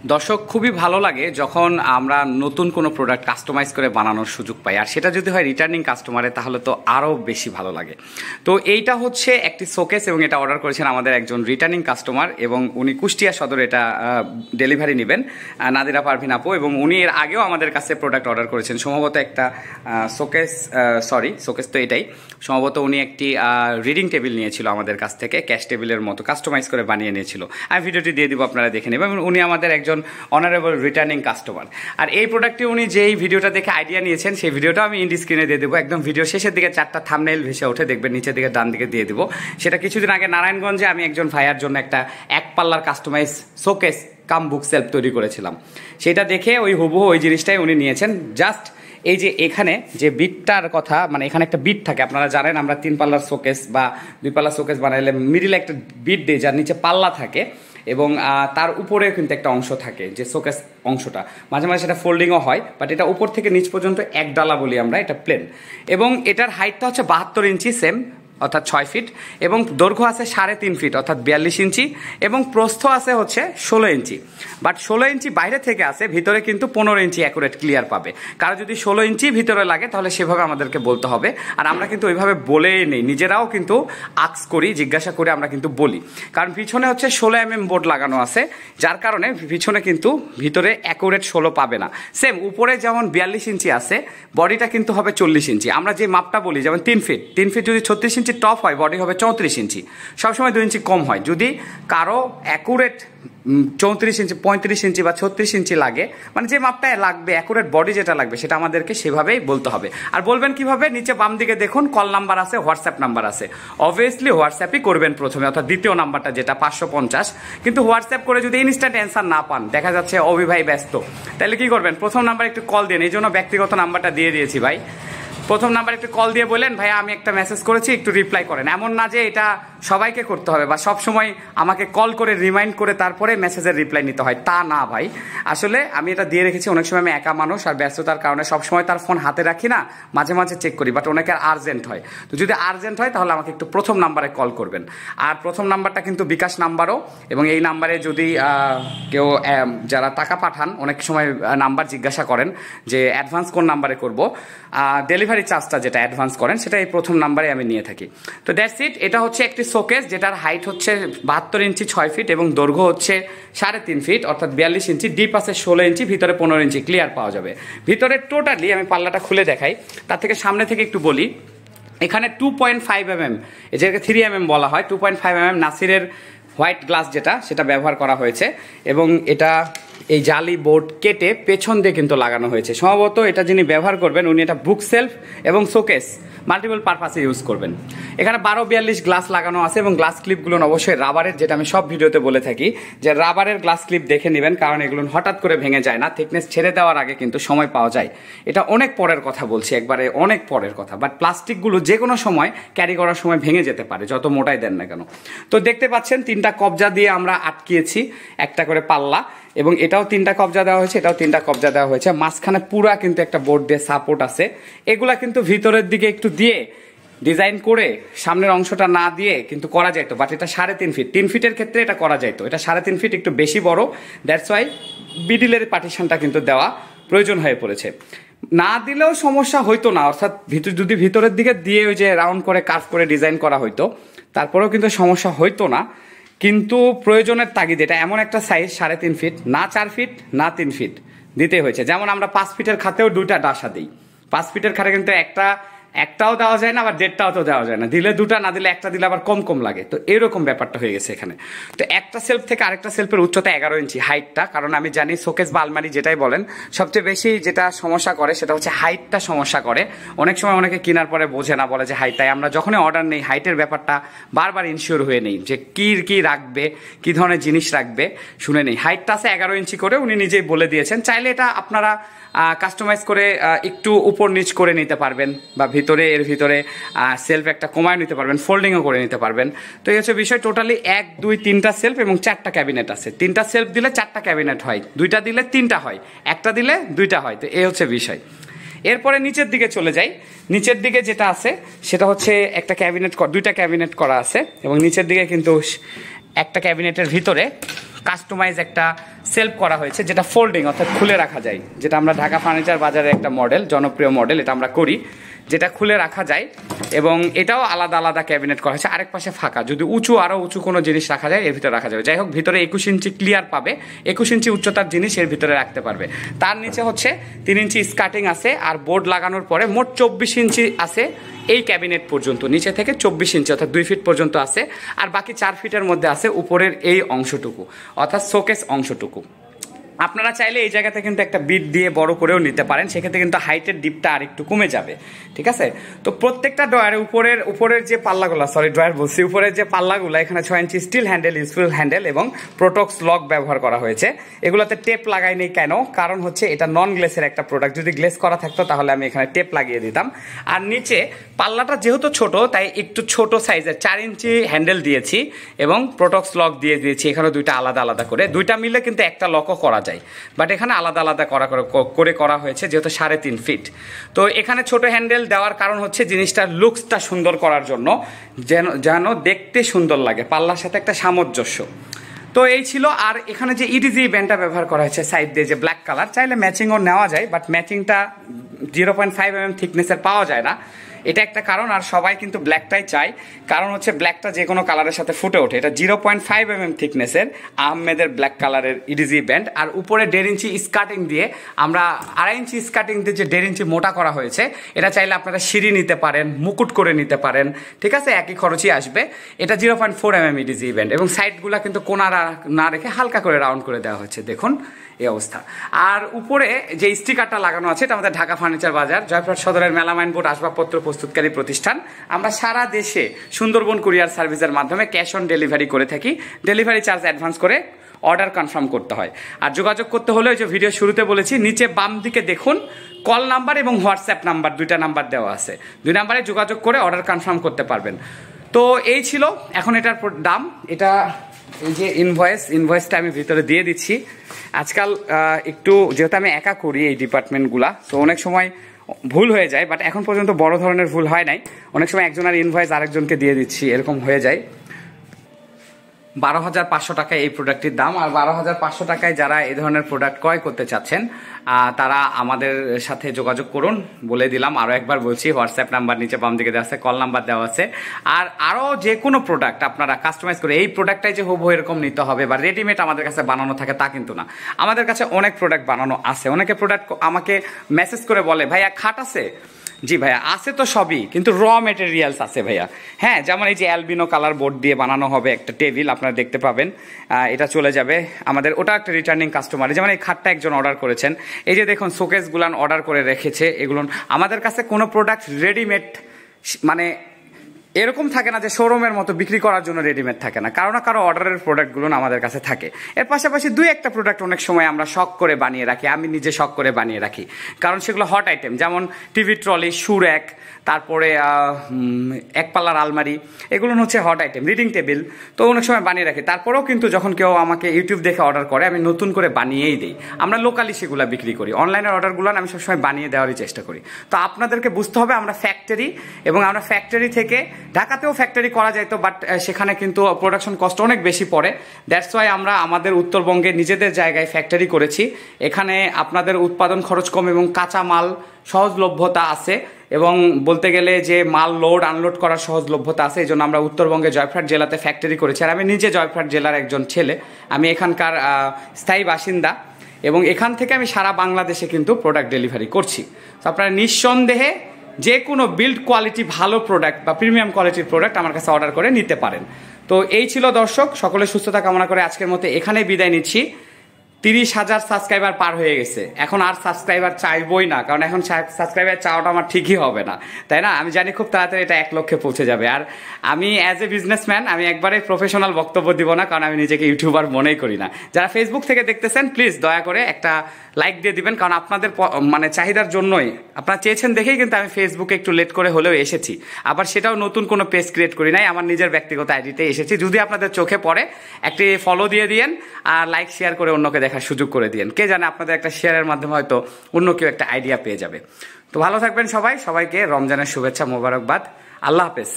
দর্শক খুবই ভালো লাগে যখন আমরা নতুন কোনো প্রোডাক্ট কাস্টমাইজ করে বানানোর সুযোগ পাই, আর সেটা যদি হয় রিটার্নিং কাস্টমারে তাহলে তো আরও বেশি ভালো লাগে। তো এইটা হচ্ছে একটি শোকেস এবং এটা অর্ডার করেছেন আমাদের একজন রিটার্নিং কাস্টমার এবং উনি কুষ্টিয়া সদরে এটা ডেলিভারি নেবেন, নাদিরা পারভিন আপু, এবং উনি এর আগেও আমাদের কাছে প্রোডাক্ট অর্ডার করেছেন সম্ভবত একটা শোকেস তো এটাই সম্ভবত উনি একটি রিডিং টেবিল নিয়েছিল আমাদের কাছ থেকে, ক্যাশ টেবিলের মতো কাস্টমাইজ করে বানিয়ে নিয়েছিল। আমি ভিডিওটি দিয়ে দিব, আপনারা দেখে নেবেন। উনি আমাদের একজন অনারেবল রিটার্নিং কাস্টমার। আর এই প্রোডাক্টটি উনি যেই ভিডিওটা দেখে আইডিয়া নিয়েছেন সেই ভিডিওটা আমি ইন্ডি স্ক্রিনে দিয়ে দেবো, একদম ভিডিও শেষের দিকে 4টা থাম্বনেইল ভেসে ওঠে, দেখবেন নিচের দিকে ডান দিকে দিয়ে দিব। সেটা কিছুদিন আগে নারায়ণগঞ্জে আমি একজন ভাইয়ার জন্য একটা 1 পাল্লার কাস্টমাইজ শোকেস কাম বুক সেলফ তৈরি করেছিলাম, সেটা দেখে ওই হুবহু ওই জিনিসটাই উনি নিয়েছেন। জাস্ট এই যে এখানে যে বিটটার কথা, মানে এখানে একটা বিট থাকে, আপনারা জানেন আমরা 3 পাল্লার শোকেস বা 2 পাল্লার শোকেস বানাইলে মিডিলে একটা বিট দিই যার নিচে পাল্লা থাকে এবং তার উপরে কিন্তু একটা অংশ থাকে যে শোকেস অংশটা, মাঝে মাঝে সেটা ফোল্ডিংও হয়, বাট এটা উপর থেকে নিচ পর্যন্ত এক ডালা বলি আমরা, এটা প্লেন। এবং এটার হাইটটা হচ্ছে 72 ইঞ্চি সেম অর্থাৎ 6 ফিট, এবং দৈর্ঘ্য আছে 3.5 ফিট অর্থাৎ 42 ইঞ্চি, এবং প্রস্থ আছে হচ্ছে 16 ইঞ্চি। বাট 16 ইঞ্চি বাইরে থেকে আসে, ভিতরে কিন্তু 15 ইঞ্চি অ্যাকুরেট ক্লিয়ার পাবে। কারো যদি 16 ইঞ্চি ভিতরে লাগে তাহলে সেভাবে আমাদেরকে বলতে হবে, আর আমরা কিন্তু ওইভাবে বলেই নেই, নিজেরাও কিন্তু আক্স করি, জিজ্ঞাসা করে আমরা কিন্তু বলি, কারণ পিছনে হচ্ছে 16 mm বোর্ড লাগানো আছে, যার কারণে পিছনে কিন্তু ভিতরে অ্যাকুরেট 16 পাবে না। সেম উপরে যেমন 42 ইঞ্চি আছে, বডিটা কিন্তু হবে 40 ইঞ্চি। আমরা যে মাপটা বলি যেমন 3 ফিট যদি 36 ইঞ্চি টপ হয়, বডি হবে 34 ইঞ্চি, সবসময় 2 ইঞ্চি কম হয়। যদি কারো অ্যাকুরেট 34 ইঞ্চি 35 ইঞ্চি বা 36 ইঞ্চি লাগে, মানে যে মাপটা লাগবে অ্যাকুরেট বডি যেটা লাগবে সেটা আমাদেরকে সেভাবেই বলতে হবে। আর বলবেন কিভাবে? নিচে বাম দিকে দেখুন কল নাম্বার আছে, হোয়াটসঅ্যাপ নাম্বার আছে, অবভিয়াসলি হোয়াটসঅ্যাপই করবেন প্রথমে, অর্থাৎ দ্বিতীয় নাম্বারটা যেটা 550। কিন্তু হোয়াটসঅ্যাপ করে যদি ইনস্ট্যান্ট অ্যান্সার না পান, দেখা যাচ্ছে অভি ভাই ব্যস্ত, তাহলে কি করবেন? প্রথম নাম্বার একটু কল দিন, এই জন্য ব্যক্তিগত নাম্বারটা দিয়ে দিয়েছি ভাই। প্রথম নাম্বার একটু কল দিয়ে বলেন ভাইয়া আমি একটা মেসেজ করেছি, একটু রিপ্লাই করেন। এমন না যে এটা সবাইকে করতে হবে বা সব সময় আমাকে কল করে রিমাইন্ড করে তারপরে মেসেজের রিপ্লাই নিতে হয়, তা না ভাই। আসলে আমি এটা দিয়ে রেখেছি, অনেক সময় আমি একা মানুষ আর ব্যস্ততার কারণে সবসময় তার ফোন হাতে রাখি না, মাঝে মাঝে চেক করি, বাট অনেকের আর্জেন্ট হয়। তো যদি আর্জেন্ট হয় তাহলে আমাকে একটু প্রথম নাম্বারে কল করবেন। আর প্রথম নাম্বারটা কিন্তু বিকাশ নাম্বারও, এবং এই নাম্বারে যদি কেউ যারা টাকা পাঠান অনেক সময় নাম্বার জিজ্ঞাসা করেন যে অ্যাডভান্স কোন নাম্বারে করব, ডেলিভারি চার্জটা যেটা অ্যাডভান্স করেন সেটা এই প্রথম নাম্বারে আমি নিয়ে থাকি। তো দ্যাটস ইট। এটা হচ্ছে একটি শোকেস যেটার হাইট হচ্ছে 72 ইঞ্চি 6 ফিট এবং দৈর্ঘ্য হচ্ছে 3.5 ফিট অর্থাৎ 42 ইঞ্চি, ডিপ আছে 16 ইঞ্চি, ভিতরে 15 ইঞ্চি ক্লিয়ার পাওয়া যাবে। ভিতরে টোটালি আমি পাল্লাটা খুলে দেখাই, তার থেকে সামনে থেকে একটু বলি। এখানে 2.5 mm, যেটাকে 3 mm বলা হয়, 2.5 mm নাসিরের হোয়াইট গ্লাস যেটা সেটা ব্যবহার করা হয়েছে, এবং এটা এই জালি বোর্ড কেটে পেছন দিয়ে কিন্তু লাগানো হয়েছে। সম্ভবত এটা যিনি ব্যবহার করবেন উনি এটা বুক সেলফ এবং শোকেস মাল্টিপল পারপাসে ইউজ করবেন। এখানে 12-42 গ্লাস লাগানো আছে এবং গ্লাস ক্লিপগুলো অবশ্যই রাবারের, যেটা আমি সব ভিডিওতে বলে থাকি যে রাবারের গ্লাস ক্লিপ দেখে নেবেন, কারণ এগুলো হঠাৎ করে ভেঙে যায় না, থিকনেস ছেড়ে দেওয়ার আগে কিন্তু সময় পাওয়া যায়। এটা অনেক পরের কথা বলছি, একবারে অনেক পরের কথা, বাট প্লাস্টিকগুলো যে কোনো সময় ক্যারি করার সময় ভেঙে যেতে পারে যত মোটাই দেন না কেন। তো দেখতে পাচ্ছেন 3টা কবজা দিয়ে আমরা আটকিয়েছি, একটা করে পাল্লা, এবং এটাও 3টা কবজা দেওয়া হয়েছে, এটাও 3টা কবজা দেওয়া হয়েছে। মাঝখানে পুরা কিন্তু একটা বোর্ড দিয়ে সাপোর্ট আছে। এগুলা কিন্তু ভিতরের দিকে একটু দিয়ে ডিজাইন করে সামনের অংশটা না দিয়ে কিন্তু করা যাইতো, বাট এটা 3.5 ফিট, 3 ফিটের ক্ষেত্রে এটা করা যাইতো, এটা 3.5 ফিট একটু বেশি বড়, দ্যাটস ওয়াই মিডিলের পার্টিশনটা কিন্তু দেওয়া প্রয়োজন হয়ে পড়েছে। না দিলেও সমস্যা হইতো না, অর্থাৎ যদি ভিতরের দিকে দিয়ে ওই যে রাউন্ড করে কার্ভ করে ডিজাইন করা হইতো তারপরেও কিন্তু সমস্যা হইতো না, কিন্তু প্রয়োজনের তাগিদে এটা এমন একটা সাইজ 3.5 ফিট, না 4 ফিট না 3 ফিট দিতে হয়েছে। যেমন আমরা 5 ফিটের খাতেও 2টা ডাসা দিই, 5 ফিটের খাতে কিন্তু একটাও দেওয়া যায় না, আবার 1.5টাও তো দেওয়া যায় না, দিলে 2টা না দিলে একটা দিলে আবার কম কম লাগে। তো এরকম ব্যাপারটা হয়ে গেছে এখানে। তো একটা সেলফ থেকে আরেকটা সেলফের উচ্চতা 11 ইঞ্চি হাইটটা, কারণ আমি জানি শোকেস বা আলমারি যেটাই বলেন সবচেয়ে বেশি যেটা সমস্যা করে সেটা হচ্ছে হাইটটা সমস্যা করে। অনেক সময় অনেকে কেনার পরে বোঝে না, বলে যে হাইটটাই, আমরা যখনই অর্ডার নেই হাইটের ব্যাপারটা বারবার ইনশিওর হয়ে নেই যে কি রাখবে, কি ধরনের জিনিস রাখবে শুনে নেই। হাইটটা আছে 11 ইঞ্চি করে, উনি নিজেই বলে দিয়েছেন। চাইলে এটা আপনারা কাস্টমাইজ করে একটু উপর নিচ করে নিতে পারবেন, বা এর ভিতরে সেলফ একটা কমায় নিতে পারবেন, ফোল্ডিংও করে নিতে পারবেন। তো এই হচ্ছে বিষয়। টোটালি 1, 2, 3টা সেলফ এবং 4টা ক্যাবিনেট আছে। 3টা সেলফ দিলে 4টা ক্যাবিনেট হয়, 2টা দিলে 3টা হয়, একটা দিলে 2টা হয়। তো এই হচ্ছে বিষয়। এরপরে নিচের দিকে চলে যাই। নিচের দিকে যেটা আছে সেটা হচ্ছে একটা ক্যাবিনেট, 2টা ক্যাবিনেট করা আছে, এবং নিচের দিকে কিন্তু একটা ক্যাবিনেটের ভিতরে কাস্টমাইজ একটা সেলফ করা হয়েছে, যেটা ফোল্ডিং অর্থাৎ খুলে রাখা যায়, যেটা আমরা ঢাকা ফার্নিচার বাজারের একটা মডেল, জনপ্রিয় মডেল, এটা আমরা করি, যেটা খুলে রাখা যায়। এবং এটাও আলাদা আলাদা ক্যাবিনেট করা হয়েছে, আরেক পাশে ফাঁকা, যদি আরও উঁচু কোনো জিনিস রাখা যায় এর ভিতরে রাখা যাবে। যাই হোক, ভিতরে 21 ইঞ্চি ক্লিয়ার পাবে, 21 ইঞ্চি উচ্চতার জিনিস এর ভিতরে রাখতে পারবে। তার নিচে হচ্ছে 3 ইঞ্চি স্কার্টিং আছে, আর বোর্ড লাগানোর পরে মোট 24 ইঞ্চি আছে এই ক্যাবিনেট পর্যন্ত, নিচে থেকে 24 ইঞ্চি অর্থাৎ 2 ফিট পর্যন্ত আছে, আর বাকি 4 ফিটের মধ্যে আছে উপরের এই অংশটুকু অর্থাৎ শোকেস অংশটুকু। আপনারা চাইলে এই জায়গাতে কিন্তু একটা বিট দিয়ে বড় করেও নিতে পারেন, সেক্ষেত্রে কিন্তু হাইটের ডিপটা আর একটু কমে যাবে, ঠিক আছে। তো প্রত্যেকটা ড্রয়ারে উপরের যে পাল্লাগুলো, ড্রয়ার বলছি, উপরের যে পাল্লাগুলো, এখানে 6 ইঞ্চি স্টিল হ্যান্ডেল, ইউজফুল হ্যান্ডেল এবং প্রোটক্স লক ব্যবহার করা হয়েছে। এগুলোতে টেপ লাগাইনি কেন? কারণ হচ্ছে এটা নন গ্লেসের একটা প্রোডাক্ট, যদি গ্লেস করা থাকতো তাহলে আমি এখানে টেপ লাগিয়ে দিতাম। আর নিচে পাল্লাটা যেহেতু ছোট, তাই একটু ছোট সাইজের 4 ইঞ্চি হ্যান্ডেল দিয়েছি এবং প্রোটক্স লক দিয়ে দিয়েছি। এখানে দুইটা আলাদা আলাদা করে, দুইটা মিলে কিন্তু একটা লকও করা যায়, বাট এখানে আলাদা আলাদা করা হয়েছে যেহেতু 3.5 ফিট। তো এখানে ছোট হ্যান্ডেল দেওয়ার কারণ হচ্ছে জিনিসটার লুকসটা সুন্দর করার জন্য, যেন দেখতে সুন্দর লাগে, পাল্লার সাথে একটা সামঞ্জস্য। তো এই ছিল। আর এখানে যে ইডিজি ব্যান্ডটা ব্যবহার করা হয়েছে সাইড দিয়ে, যে ব্ল্যাক কালার, চাইলে ম্যাচিংও নেওয়া যায়, বাট ম্যাচিংটা 0.5 mm থিকনেসের পাওয়া যায় না, এটা একটা কারণ। আর সবাই কিন্তু ব্ল্যাকটাই চায়, কারণ হচ্ছে ব্ল্যাকটা যে কোনো কালারের সাথে ফুটে ওঠে। এটা 0.5 mm থিকনেসের আহমেদের ব্ল্যাক কালারের ইডিজি ব্যান্ড, আর উপরে 1.5 ইঞ্চি স্কার্টিং দিয়ে, আমরা 2.5 ইঞ্চি স্কার্টিং দিয়ে যে 1.5 ইঞ্চি মোটা করা হয়েছে, এটা চাইলে আপনারা সিঁড়ি নিতে পারেন, মুকুট করে নিতে পারেন, ঠিক আছে, একই খরচই আসবে। এটা 0.4 mm ইডিজি ব্যান্ড, এবং সাইডগুলো কিন্তু কোনা না রেখে হালকা করে রাউন্ড করে দেওয়া হয়েছে, দেখুন এই অবস্থা। আর উপরে যে স্টিকারটা লাগানো আছে, এটা আমাদের ঢাকা ফার্নিচার বাজার, জয়পুরহাট সদরের মেলামাইন বোর্ড আসবাবপত্র প্রস্তুতকারী প্রতিষ্ঠান। আমরা সারা দেশে সুন্দরবন কুরিয়ার সার্ভিসের মাধ্যমে ক্যাশ অন ডেলিভারি করে থাকি। ডেলিভারি চার্জ অ্যাডভান্স করে অর্ডার কনফার্ম করতে হয়। আর যোগাযোগ করতে হলে, ওই যে ভিডিও শুরুতে বলেছি, নিচে বাম দিকে দেখুন কল নাম্বার এবং হোয়াটসঅ্যাপ নাম্বার, 2টা নাম্বার দেওয়া আছে, 2 নাম্বারে যোগাযোগ করে অর্ডার কনফার্ম করতে পারবেন। তো এই ছিল। এখন এটার দাম, এটা এই যে ইনভয়েসটা আমি ভিতরে দিয়ে দিচ্ছি। আজকাল একটু যেহেতু আমি একা করি এই ডিপার্টমেন্টগুলা, তো অনেক সময় ভুল হয়ে যায়, বাট এখন পর্যন্ত বড় ধরনের ভুল হয় নাই। অনেক সময় একজনের ইনভয়েস আরেকজনকে দিয়ে দিচ্ছি, এরকম হয়ে যায়। 12,500 টাকা এই প্রোডাক্টটির দাম। আর 12,500 টাকায় যারা এই ধরনের প্রোডাক্ট ক্রয় করতে চাচ্ছেন, তারা আমাদের সাথে যোগাযোগ করুন। বলে দিলাম, আরও একবার বলছি, হোয়াটসঅ্যাপ নাম্বার নিচে বাম দিকে দেওয়া আছে, কল নাম্বার দেওয়া আছে। আর আরও যে কোনো প্রোডাক্ট আপনারা কাস্টমাইজ করে, এই প্রোডাক্টটাই যে হুবহু এরকম নিতে হবে বা রেডিমেড আমাদের কাছে বানানো থাকে তা কিন্তু না। আমাদের কাছে অনেক প্রোডাক্ট বানানো আছে। অনেকে প্রোডাক্ট আমাকে মেসেজ করে বলে, ভাইয়া খাট আছে? জি ভাইয়া আছে তো সবই, কিন্তু র মেটেরিয়ালস আছে ভাইয়া। হ্যাঁ, যেমন এই যে অ্যালবিনো কালার বোর্ড দিয়ে বানানো হবে একটা টেবিল, আপনারা দেখতে পাবেন, এটা চলে যাবে আমাদের, ওটা একটা রিটার্নিং কাস্টমার। যেমন এই খাটটা একজন অর্ডার করেছেন, এই যে দেখুন শোকেসগুলান অর্ডার করে রেখেছে। এগুলো আমাদের কাছে কোনো প্রোডাক্ট রেডিমেড মানে এরকম থাকে না যে শোরুমের মতো বিক্রি করার জন্য রেডিমেড থাকে না, কারো না কারো অর্ডারের প্রোডাক্টগুলো আমাদের কাছে থাকে। এর পাশাপাশি 2-1টা প্রোডাক্ট অনেক সময় আমরা শখ করে বানিয়ে রাখি, আমি নিজে শখ করে বানিয়ে রাখি, কারণ সেগুলো হট আইটেম। যেমন টিভি ট্রলি, শু র্যাক, তারপরে এক পাল্লার আলমারি, এগুলো হচ্ছে হট আইটেম, রিডিং টেবিল, তো অনেক সময় বানিয়ে রাখি। তারপরেও কিন্তু যখন কেউ আমাকে ইউটিউব দেখে অর্ডার করে, আমি নতুন করে বানিয়েই দিই। আমরা লোকালি সেগুলো বিক্রি করি, অনলাইনের অর্ডারগুলো আমি সবসময় বানিয়ে দেওয়ারই চেষ্টা করি। তো আপনাদেরকে বুঝতে হবে, আমরা ফ্যাক্টরি, এবং আমরা ফ্যাক্টরি থেকে, ঢাকাতেও ফ্যাক্টরি করা যায় তো, বাট সেখানে কিন্তু প্রোডাকশন কস্ট অনেক বেশি পড়ে। দ্যাটস ওয়াই আমরা আমাদের উত্তরবঙ্গে নিজেদের জায়গায় ফ্যাক্টরি করেছি। এখানে আপনাদের উৎপাদন খরচ কম এবং কাঁচা মাল সহজলভ্যতা আছে, এবং বলতে গেলে যে মাল লোড আনলোড করার সহজলভ্যতা আছে। এই জন্য আমরা উত্তরবঙ্গে জয়পুরহাট জেলাতে ফ্যাক্টরি করেছি। আর আমি নিজে জয়পুরহাট জেলার একজন ছেলে, আমি এখানকার স্থায়ী বাসিন্দা, এবং এখান থেকে আমি সারা বাংলাদেশে কিন্তু প্রোডাক্ট ডেলিভারি করছি। তো আপনারা নিঃসন্দেহে যে কোনো বিল্ড কোয়ালিটি ভালো প্রোডাক্ট বা প্রিমিয়াম কোয়ালিটির প্রোডাক্ট আমার কাছে অর্ডার করে নিতে পারেন। তো এই ছিল দর্শক, সকলের সুস্থতা কামনা করে আজকের মতো এখানেই বিদায় নিচ্ছি। 30,000 সাবস্ক্রাইবার পার হয়ে গেছে, এখন আর সাবস্ক্রাইবার চাইবই না, কারণ এখন সাবস্ক্রাইবার চাওয়াটা আমার ঠিকই হবে না, তাই না? আমি জানি খুব তাড়াতাড়ি এটা 1 লক্ষে পৌঁছে যাবে। আর আমি অ্যাজ এ বিজনেসম্যান আমি একবারে প্রফেশনাল বক্তব্য দিব না, কারণ আমি নিজেকে ইউটিউবার মনেই করি না। যারা ফেসবুক থেকে দেখতেছেন, প্লিজ দয়া করে একটা লাইক দিয়ে দিবেন, কারণ আপনাদের মানে চাহিদার জন্যই, আপনারা চেয়েছেন দেখেই কিন্তু আমি ফেসবুকে একটু লেট করে হলেও এসেছি। আবার সেটাও নতুন কোনো পেজ ক্রিয়েট করি নাই, আমার নিজের ব্যক্তিগত আইডিতে এসেছি। যদি আপনাদের চোখে পড়ে একটি ফলো দিয়ে দিয়েন, আর লাইক শেয়ার করে অন্যকে দেখার সুযোগ করে দিয়েন। কে জানে আপনাদের একটা শেয়ারের মাধ্যমে হয়তো অন্য কেউ একটা আইডিয়া পেয়ে যাবে। তো ভালো থাকবেন সবাই, সবাইকে রমজানের শুভেচ্ছা, মোবারকবাদ। আল্লাহ হাফেজ।